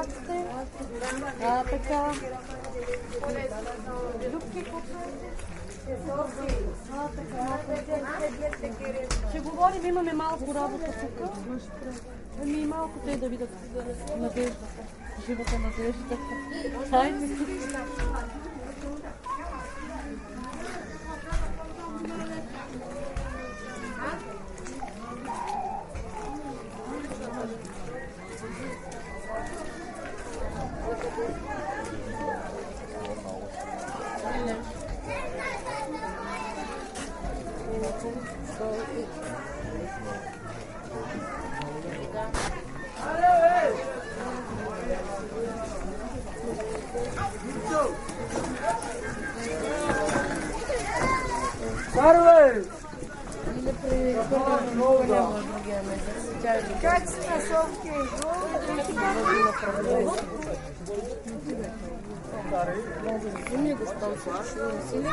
Маците. Така. Ще говорим, имаме малко работа тук. Ами малко те да видят надеждата. Живата надежда. Хайде. Как си на совки? Мне гостался. Сильно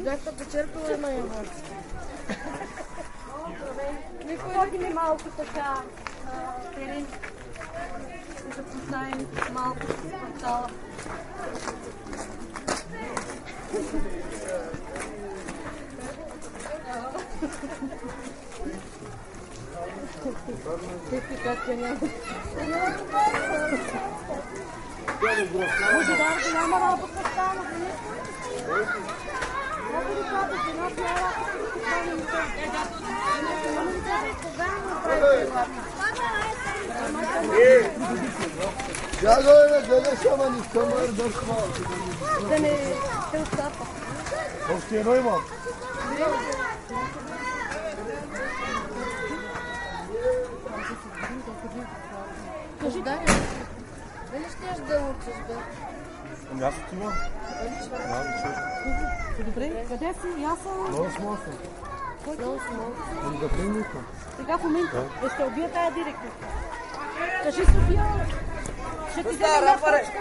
Бяхте почерпила една ябълка. Ходим малко така терен. Да познаем малко с квартала. Как я няма? Може да няма работа стана. Ya böyle dönüşemen istemler dökma. Да не се отстапа. Още едно имам. Кажи, дали щеш да учиш, бе? Ами аз отивам. Добре, къде си? Аз съм... Много смосно. Много смол. Ами да приемиха. Сега в момента ще убия тая директор. Кажи София, ще ти даде една точка.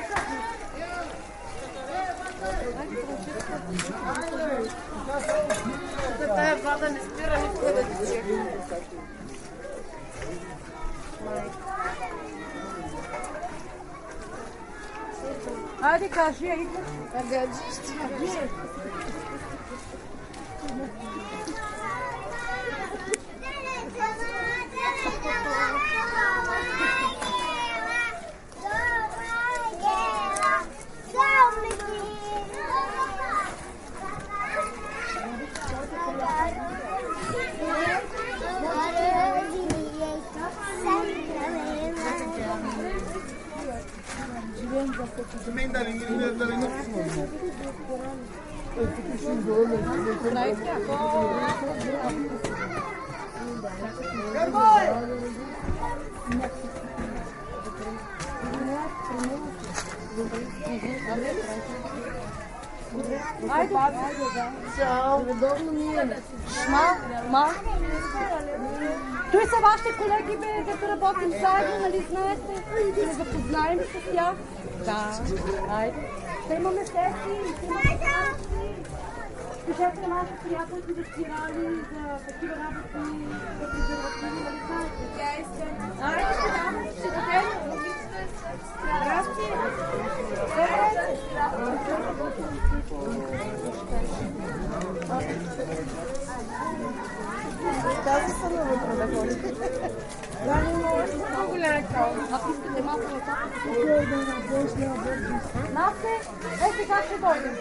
Тая вода не спира никога да тече. Хайде, кажи, я идвам. Гаджи. Айде. Ма. Той са вашите колеги, бе, дето работим заедно, нали знаете? Да не запознаем с тях. Да. Айде. Ще имаме сесии, ще имаме сесии. Кажете на нашите приятелки за спирали, за такива работи, за презервативи, нали знаете? Айде, ще дадем. Здрасти. Тази са много продавали. Да, не може да гуляе као. Ако искате малко отак. Насе, сега ще дойдем.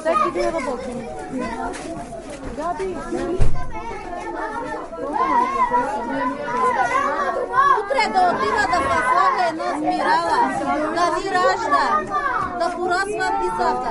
Всеки ден работим. Габи, утре да отива да се слага една спирала, да ви ражда, да порасва децата.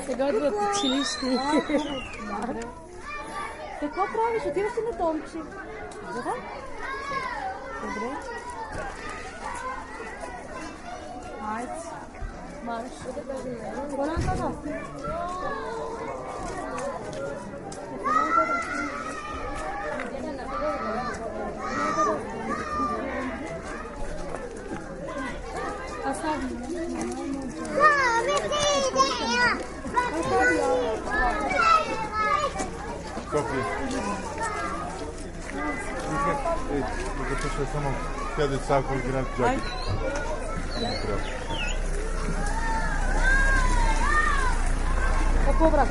Сега идват училище. Какво правиш? Отиваш си на Томчи. Да? Добре. Айде. Марш. По-нататък. София. Да запиша само тя деца, ако играят джаки. Какво брат?